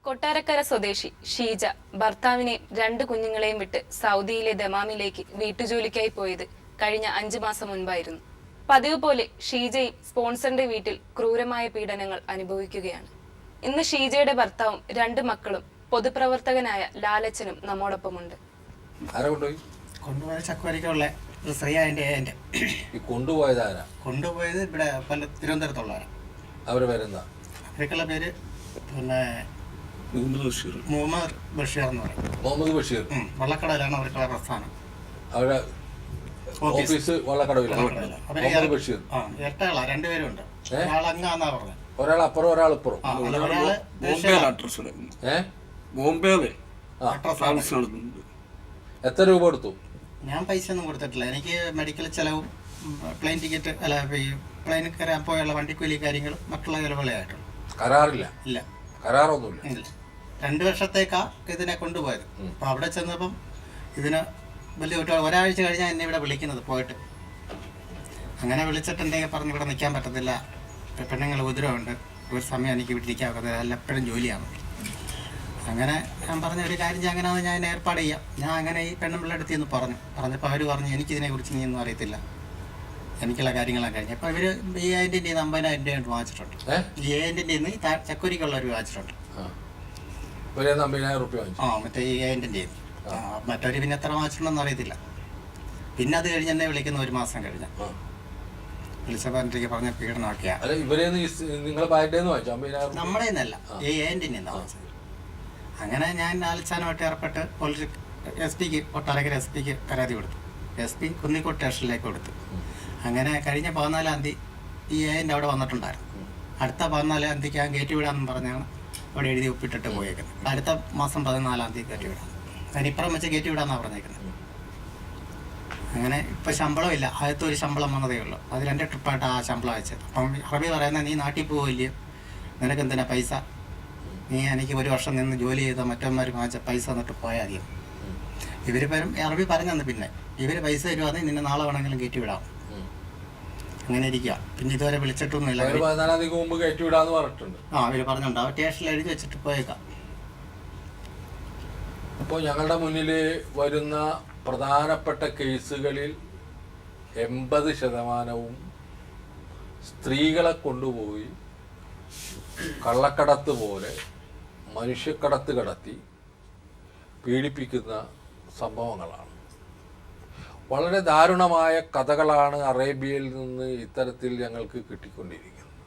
കൊട്ടാരക്കര സ്വദേശി ഷീജ ഭർത്താവിനെയും 2 കുഞ്ഞുങ്ങളെയും വിട്ട് സൗദിയിലെ ദമാമിലേക്ക് വീട്ടുജോലിക്കായി പോയത് കഴിഞ്ഞ 5 മാസം മുൻപായിരുന്നു. പതിവ് പോലെ ഷീജയും സ്പോൺസറിന്റെ വീട്ടിൽ ക്രൂരമായ പീഡനങ്ങൾ അനുഭവിക്കുകയാണ്. ഇന്ന് ഷീജയുടെ ഭർത്താവും 2 മക്കളും പൊതുപ്രവർത്തകനായ ലാലച്ചനും നമ്മോടൊപ്പമുണ്ട്. കൊണ്ടുപോയത് ഇവിടെ തിരുവനന്തപുരത്തുള്ളവരാണ്. അവരുടെ പേരെന്താ? അവർക്കുള്ള പേര് പിന്നെ മുഹമ്മദ് ബഷീർ എന്ന് പറയും. മുഹമ്മദ് ബഷീർ. വള്ളക്കടയിലാണ് അവർക്കുള്ള പ്രസ്ഥാനം. അവരുടെ ഓഫീസ് വള്ളക്കടവിലാണ്. ഇരട്ടകളാ, 2 പേരുണ്ട്. ഒരാളങ്ങാന്നാ പറഞ്ഞത്. ഒരാൾ അപ്പുറം ഒരാൾ ഇപ്പുറം. എത്ര രൂപ കൊടുത്തു? ഞാൻ പൈസ ഒന്നും കൊടുത്തിട്ടില്ല. എനിക്ക് മെഡിക്കൽ ചെലവും പ്ലെയിൻ ടിക്കറ്റ് അല്ല പ്ലെയിനിൽ കയറാൻ പോയുള്ള വണ്ടിക്കൂലി കാര്യങ്ങളും മറ്റുള്ള ചിലവുകളായിട്ടുള്ളൂ. കരാറില്ല? ഇല്ല, കരാറൊന്നുമില്ല. 2 വർഷത്തേക്കാ ഇതിനെ കൊണ്ടുപോയത്. അപ്പൊ അവിടെ ചെന്നപ്പം ഇതിന് വലിയ ഒരാഴ്ച കഴിഞ്ഞാൽ എന്നെ ഇവിടെ വിളിക്കുന്നത് പോയിട്ട്. അങ്ങനെ വിളിച്ചിട്ടുണ്ടെങ്കിൽ പറഞ്ഞു ഇവിടെ നിൽക്കാൻ പറ്റത്തില്ല, പെണ്ണുങ്ങൾ ഉപദ്രവമുണ്ട്, ഒരു സമയം എനിക്ക് ഇവിടെ ഇരിക്കാൻ പറ്റത്തില്ല, അല്ല എപ്പോഴും ജോലിയാണ്. അങ്ങനെ ഞാൻ പറഞ്ഞ ഒരു കാര്യം അങ്ങനെയാണെന്ന് ഞാൻ ഏർപ്പാട് ചെയ്യാം. ഞാൻ അങ്ങനെ ഈ പെണ്ണുമ്പിള്ള അടുത്ത് പറഞ്ഞപ്പോൾ അവർ പറഞ്ഞു എനിക്കിതിനെക്കുറിച്ച് നീ ഒന്നും അറിയത്തില്ല, എനിക്കുള്ള കാര്യങ്ങളൊക്കെ കഴിഞ്ഞു. അപ്പോൾ ഇവർ 5000 50,000 രൂപ വാങ്ങിച്ചിട്ടുണ്ട്. 5000 ചക്കൂരിക്കുള്ള ഒരു വാങ്ങിച്ചിട്ടുണ്ട്. മറ്റേ 5000 മറ്റൊരു പിന്നെ എത്ര വാങ്ങിച്ചിട്ടുണ്ടെന്ന് അറിയത്തില്ല. പിന്നെ അത് കഴിഞ്ഞ് എന്നെ വിളിക്കുന്ന 1 മാസം കഴിഞ്ഞ വിളിച്ചപ്പോൾ എനിക്ക് പറഞ്ഞ പീഡനമൊക്കെയാണ്. നമ്മുടെ നിന്നല്ല, 5000 വാങ്ങിച്ചത്. അങ്ങനെ ഞാൻ ലാലച്ചാനുമായിട്ട് ഏർപ്പെട്ട് SP കൊട്ടാരക്കര SP പരാതി കൊടുത്തു. SP കുന്നിക്കോട് സ്റ്റേഷനിലേക്ക് കൊടുത്തു. അങ്ങനെ കഴിഞ്ഞ 14-ാം തീയതി ഈ 5000 അവിടെ വന്നിട്ടുണ്ടായിരുന്നു. അടുത്ത 14-ാം തീയതിക്ക് ഞാൻ കയറ്റി വിടാമെന്ന് പറഞ്ഞാണ് അവിടെ എഴുതി ഒപ്പിട്ടിട്ട് പോയേക്കുന്നത്. അടുത്ത മാസം 14-ാം തീയതി കയറ്റി വിടാം, അതിനിപ്പുറം വെച്ച് കയറ്റി വിടാമെന്നാണ് പറഞ്ഞേക്കുന്നത്. അങ്ങനെ ഇപ്പം ശമ്പളമില്ല. ആദ്യത്തെ ഒരു ശമ്പളം വന്നതേ ഉള്ളൂ. അത് 2 ട്രിപ്പായിട്ട് ആ ശമ്പളം അയച്ചത്. അപ്പം അറബി പറയുന്നത് നീ നാട്ടിൽ പോവില്ലേ, നിനക്ക് എന്തിനാ പൈസ, നീ എനിക്ക് 1 വർഷം നിന്ന് ജോലി ചെയ്ത മറ്റന്മാർ വാങ്ങിച്ച പൈസ എന്നിട്ട് പോയാൽ മതിയോ. ഇവർ അറബി പറഞ്ഞെന്ന് പിന്നെ ഇവർ പൈസ തരുവാണെങ്കിൽ നിന്നെ നാളെ വേണമെങ്കിലും കയറ്റി വിടാം. അങ്ങനെ ഇരിക്കുക. പിന്നെ ഇതുവരെ വിളിച്ചിട്ടൊന്നുമില്ല. അവര് പറഞ്ഞിട്ടുണ്ട്, അവർ സ്റ്റേഷനിൽ എഴുതി വെച്ചിട്ട് പോയേക്കാം. അപ്പോൾ ഞങ്ങളുടെ മുന്നിൽ വരുന്ന പ്രധാനപ്പെട്ട കേസുകളിൽ 80% സ്ത്രീകളെ കൊണ്ടുപോയി കള്ളക്കടത്ത് പോലെ മനുഷ്യക്കടത്ത് കടത്തി പീഡിപ്പിക്കുന്ന സംഭവങ്ങളാണ്. വളരെ ദാരുണമായ കഥകളാണ് അറേബ്യയിൽ നിന്ന് ഇത്തരത്തിൽ ഞങ്ങൾക്ക് കിട്ടിക്കൊണ്ടിരിക്കുന്നത്.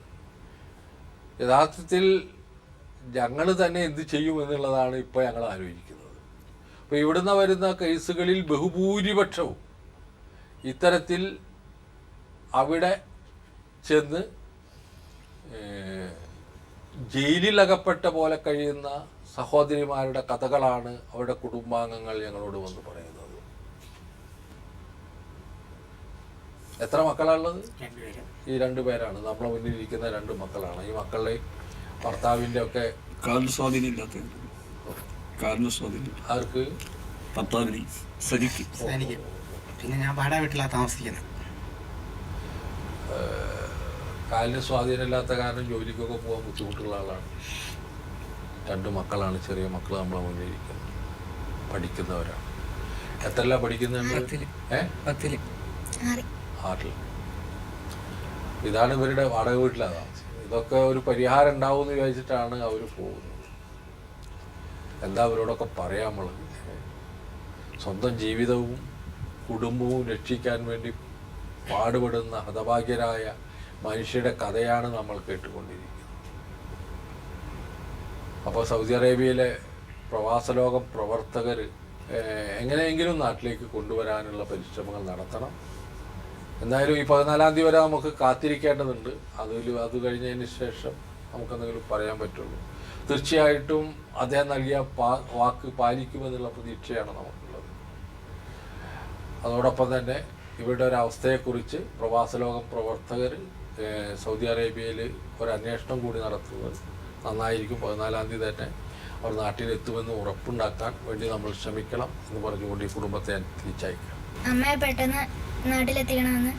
യഥാർത്ഥത്തിൽ ഞങ്ങൾ തന്നെ എന്ത് ചെയ്യുമെന്നുള്ളതാണ് ഇപ്പോൾ ഞങ്ങൾ ആലോചിക്കുന്നത്. അപ്പോൾ ഇവിടുന്ന് വരുന്ന കേസുകളിൽ ബഹുഭൂരിപക്ഷവും ഇത്തരത്തിൽ അവിടെ ചെന്ന് ജയിലിലകപ്പെട്ട പോലെ കഴിയുന്ന സഹോദരിമാരുടെ കഥകളാണ് അവരുടെ കുടുംബാംഗങ്ങൾ ഞങ്ങളോട് വന്ന് പറയുന്നത്. എത്ര മക്കളാണുള്ളത്? ഈ 2 പേരാണ് നമ്മളെ മുന്നിലിരിക്കുന്ന 2 മക്കളാണ്. ഈ മക്കളുടെ ഭർത്താവിൻ്റെ ഒക്കെ ആർക്ക്? ഭർത്താവിന്. പിന്നെ ഞാൻ വാടക വീട്ടിലാണ് താമസിക്കുന്നത്. കാലിന് സ്വാധീനമില്ലാത്ത കാരണം ജോലിക്കൊക്കെ പോകാൻ ബുദ്ധിമുട്ടുള്ള ആളാണ്. 2 മക്കളാണ്, ചെറിയ മക്കൾ നമ്മളെ മുന്നിലിരിക്കുന്നത്, പഠിക്കുന്നവരാണ്. എത്രല്ല പഠിക്കുന്നുണ്ട്? 6. ഇതാണ് ഇവരുടെ വാടക വീട്ടിലാണ് താമസിക്കുന്നത്. ഇതൊക്കെ ഒരു പരിഹാരം ഉണ്ടാവും എന്ന് വിചാരിച്ചിട്ടാണ് അവർ പോകുന്നത്. എന്താ അവരോടൊക്കെ പറയാമുള്ളത്? സ്വന്തം ജീവിതവും കുടുംബവും രക്ഷിക്കാൻ വേണ്ടി പാടുപെടുന്ന ഹതഭാഗ്യരായ മനുഷ്യരുടെ കഥയാണ് നമ്മൾ കേട്ടുകൊണ്ടിരിക്കുന്നത്. അപ്പോൾ സൗദി അറേബ്യയിലെ പ്രവാസലോകം പ്രവർത്തകർ എങ്ങനെയെങ്കിലും നാട്ടിലേക്ക് കൊണ്ടുവരാനുള്ള പരിശ്രമങ്ങൾ നടത്തണം. എന്തായാലും ഈ 14-ാം തീയതി വരെ നമുക്ക് കാത്തിരിക്കേണ്ടതുണ്ട്. അത് കഴിഞ്ഞതിന് ശേഷം നമുക്കെന്തെങ്കിലും പറയാൻ പറ്റുള്ളൂ. തീർച്ചയായിട്ടും അദ്ദേഹം നൽകിയ വാക്ക് പാലിക്കുമെന്നുള്ള പ്രതീക്ഷയാണ് നമുക്കുള്ളത്. അതോടൊപ്പം തന്നെ ഇവരുടെ ഒരു അവസ്ഥയെക്കുറിച്ച് പ്രവാസലോകം പ്രവർത്തകർ സൗദി അറേബ്യയിൽ ഒരു അന്വേഷണം കൂടി നടത്തുന്നത് നന്നായിരിക്കും. 14-ാം തീയതി തന്നെ അവർ നാട്ടിലെത്തുമെന്ന് ഉറപ്പുണ്ടാക്കാൻ വേണ്ടി നമ്മൾ ശ്രമിക്കണം എന്ന് പറഞ്ഞുകൊണ്ട് ഈ കുടുംബത്തെ തിരിച്ചയക്കാം. അമ്മയെ പെട്ടെന്ന് നാട്ടിലെത്തിക്കണമെന്ന്